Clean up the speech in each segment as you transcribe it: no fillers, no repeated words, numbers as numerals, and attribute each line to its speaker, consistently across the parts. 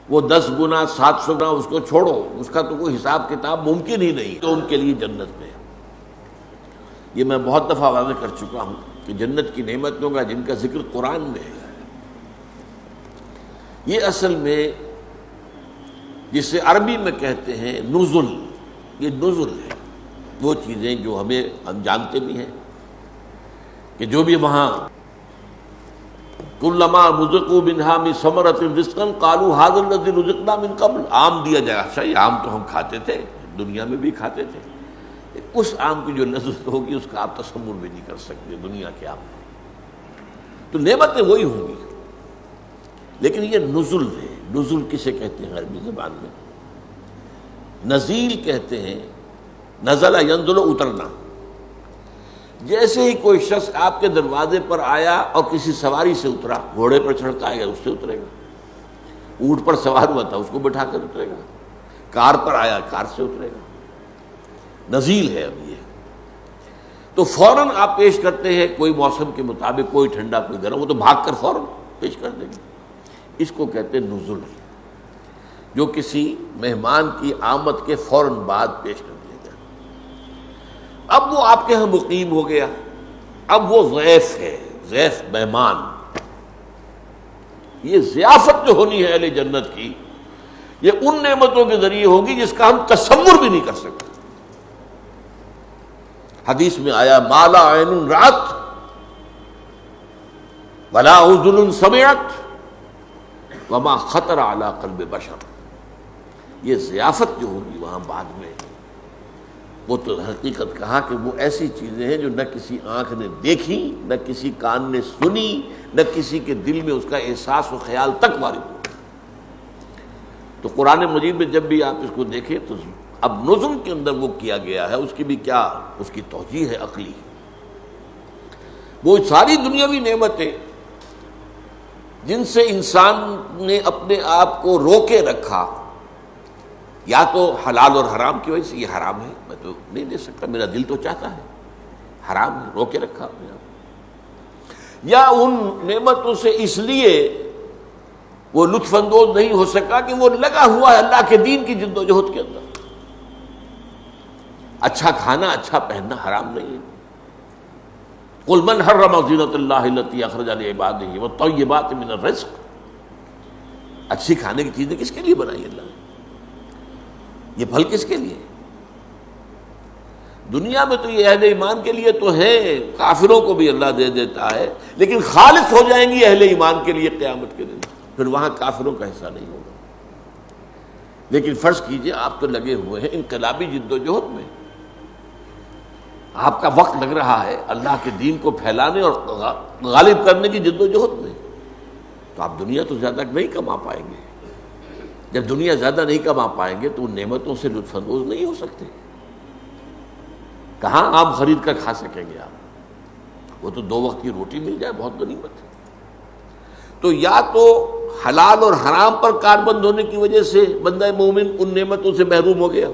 Speaker 1: وہ 10 گنا 700 گنا اس کو چھوڑو، اس کا تو کوئی حساب کتاب ممکن ہی نہیں تو ان کے لیے جنت میں ہے۔ یہ میں بہت دفعہ واضح کر چکا ہوں کہ جنت کی نعمتوں کا جن کا ذکر قرآن میں ہے، یہ اصل میں جسے عربی میں کہتے ہیں نزل، یہ نزل ہے، وہ چیزیں جو ہم جانتے بھی ہیں کہ جو بھی وہاں کلما رزقوا منها من ثمرۃ رزقا قالوا هذا الذي رزقنا من قبل، آم دیا جائے، اچھا یہ آم تو ہم کھاتے تھے، دنیا میں بھی کھاتے تھے، اس آم کی جو لذت ہوگی اس کا آپ تصور بھی نہیں کر سکتے دنیا کے آم میں، تو نعمتیں وہی ہوں گی، لیکن یہ نزل ہے۔ نزل کسے کہتے ہیں عربی زبان میں؟ نزیل کہتے ہیں، نزل ینزل، اترنا۔ جیسے ہی کوئی شخص آپ کے دروازے پر آیا اور کسی سواری سے اترا، گھوڑے پر چڑھ کے آئے گا اس سے اترے گا، اونٹ پر سوار ہوا تھا اس کو بٹھا کر اترے گا، کار پر آیا کار سے اترے گا، نزیل ہے اب یہ۔ تو فوراً آپ پیش کرتے ہیں کوئی موسم کے مطابق، کوئی ٹھنڈا کوئی گرم، وہ تو بھاگ کر فوراً پیش کر دیں گے، اس کو کہتے ہیں نزل، جو کسی مہمان کی آمد کے فوراً بعد پیش کر دیا جائے۔ اب وہ آپ کے ہاں مقیم ہو گیا، اب وہ ضیف ہے، ضیف مہمان۔ یہ ضیافت جو ہونی ہے اہل جنت کی، یہ ان نعمتوں کے ذریعے ہوگی جس کا ہم تصور بھی نہیں کر سکتے۔ حدیث میں آیا ما لا عین رأت ولا اذن سمعت وما خطر علی قلب بشر۔ یہ ضیافت جو ہوگی وہاں بعد میں، وہ تو حقیقت کہا کہ وہ ایسی چیزیں ہیں جو نہ کسی آنکھ نے دیکھی، نہ کسی کان نے سنی، نہ کسی کے دل میں اس کا احساس و خیال تک وارد ہوا۔ تو قرآن مجید میں جب بھی آپ اس کو دیکھیں تو اب نزل کے اندر وہ کیا گیا ہے، اس کی بھی کیا اس کی توجیہ ہے عقلی۔ وہ ساری دنیاوی نعمتیں جن سے انسان نے اپنے آپ کو روکے رکھا، یا تو حلال اور حرام کی وجہ سے، یہ حرام ہے میں تو نہیں دے سکتا، میرا دل تو چاہتا ہے، حرام ہے، روکے رکھا اپنے آپ، یا ان نعمتوں سے اس لیے وہ لطف اندوز نہیں ہو سکا کہ وہ لگا ہوا ہے اللہ کے دین کی جد و جہد کے اندر۔ اچھا کھانا اچھا پہننا حرام نہیں ہے۔ قل من حرم زینۃ اللہ التی اخرج لعبادہ والطیبات من الرزق، اچھی کھانے کی چیزیں کس کے لیے بنائی اللہ نے؟ یہ پھل کس کے لیے؟ دنیا میں تو یہ اہل ایمان کے لیے تو ہے، کافروں کو بھی اللہ دے دیتا ہے، لیکن خالص ہو جائیں گی اہل ایمان کے لیے قیامت کے دن، پھر وہاں کافروں کا حصہ نہیں ہوگا۔ لیکن فرض کیجئے آپ تو لگے ہوئے ہیں انقلابی جد و جہد میں، آپ کا وقت لگ رہا ہے اللہ کے دین کو پھیلانے اور غالب کرنے کی جد و جہد میں، تو آپ دنیا تو زیادہ نہیں کما پائیں گے۔ جب دنیا زیادہ نہیں کما پائیں گے تو ان نعمتوں سے لطف اندوز نہیں ہو سکتے، کہاں آپ خرید کر کھا سکیں گے آپ؟ وہ تو 2 وقت کی روٹی مل جائے بہت غنیمت ہے۔ تو یا تو حلال اور حرام پر کاربند ہونے کی وجہ سے بندہ مومن ان نعمتوں سے محروم ہو گیا،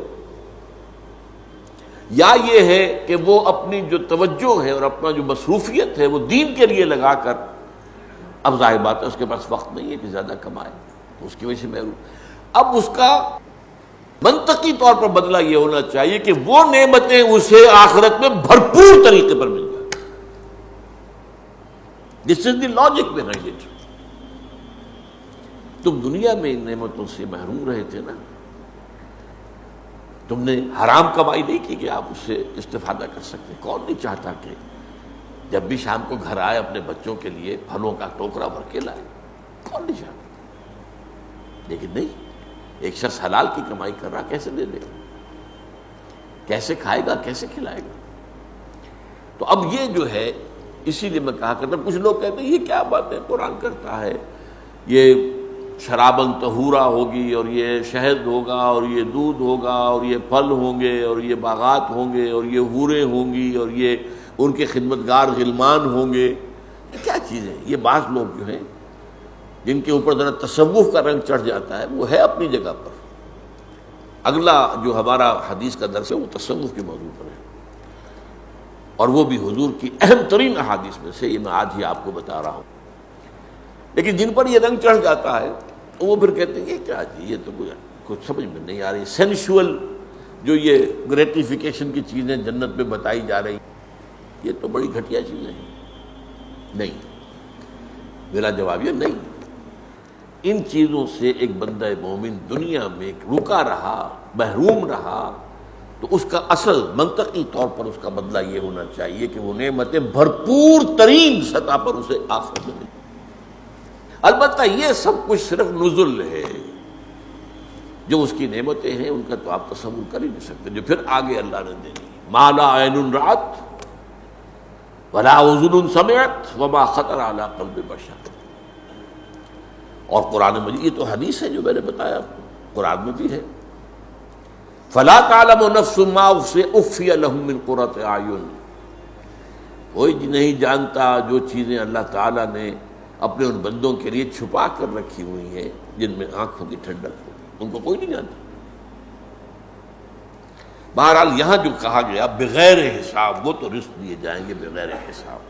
Speaker 1: یا یہ ہے کہ وہ اپنی جو توجہ ہے اور اپنا جو مصروفیت ہے وہ دین کے لیے لگا کر، اب ظاہر بات ہے اس کے پاس وقت نہیں ہے کہ زیادہ کمائے، اس کی وجہ سے محروم۔ اب اس کا منطقی طور پر بدلہ یہ ہونا چاہیے کہ وہ نعمتیں اسے آخرت میں بھرپور طریقے پر مل جائیں۔ دس از دی لاجک بہائنڈ اٹ۔ تم دنیا میں ان نعمتوں سے محروم رہے تھے نا، تم نے حرام کمائی نہیں کی کہ آپ اس سے استفادہ کر سکتے۔ کون نہیں چاہتا کہ جب بھی شام کو گھر آئے اپنے بچوں کے لیے پھلوں کا ٹوکرا بھر کے لائے، کون نہیں چاہتا؟ لیکن نہیں، ایک شخص حلال کی کمائی کر رہا، کیسے دے دے گا؟ کیسے کھائے گا؟ کیسے کھلائے گا؟ تو اب یہ جو ہے، اسی لیے میں کہا کرتا ہوں، کچھ لوگ کہتے ہیں یہ کیا بات ہے قرآن کرتا ہے، یہ شرابن طہورا ہوگی اور یہ شہد ہوگا اور یہ دودھ ہوگا اور یہ پھل ہوں گے اور یہ باغات ہوں گے اور یہ حوریں ہوں گی اور یہ ان کے خدمتگار غلمان ہوں گے، یہ کیا چیزیں؟ یہ بعض لوگ جو ہیں جن کے اوپر ذرا تصوف کا رنگ چڑھ جاتا ہے، وہ ہے اپنی جگہ پر۔ اگلا جو ہمارا حدیث کا درس ہے وہ تصوف کے موضوع پر ہے، اور وہ بھی حضور کی اہم ترین احادیث میں سے، یہ میں آج ہی آپ کو بتا رہا ہوں۔ لیکن جن پر یہ رنگ چڑھ جاتا ہے وہ پھر کہتے ہیں یہ کیا جی، یہ تو کچھ سمجھ میں نہیں آ رہی، سینشول جو یہ گریٹیفیکیشن کی چیزیں جنت میں بتائی جا رہی یہ تو بڑی گھٹیا چیزیں ہیں. نہیں، میرا جواب یہ نہیں. ان چیزوں سے ایک بندہ مومن دنیا میں رکا رہا، محروم رہا، تو اس کا اصل منطقی طور پر اس کا بدلہ یہ ہونا چاہیے کہ وہ نعمتیں بھرپور ترین سطح پر اسے آخرت میں ملیں. البتہ یہ سب کچھ صرف نزل ہے، جو اس کی نعمتیں ہیں ان کا تو آپ تصور کر ہی نہیں سکتے، جو پھر آگے اللہ نے دینی. ما لا عین رأت ولا اذن سمعت وما خطر علی قلب بشر. اور قرآن مجید، یہ تو حدیث ہے جو میں نے بتایا آپ کو، قرآن میں بھی ہے. فلا تعلم نفس ما اخفی لهم من قرۃ اعین. کوئی نہیں جانتا جو چیزیں اللہ تعالیٰ نے اپنے ان بندوں کے لیے چھپا کر رکھی ہوئی ہیں جن میں آنکھوں کی ٹھنڈک ہوگی، ان کو کوئی نہیں جانتا. بہرحال یہاں جو کہا گیا بغیر حساب، وہ تو رزق دیے جائیں گے بغیر حساب.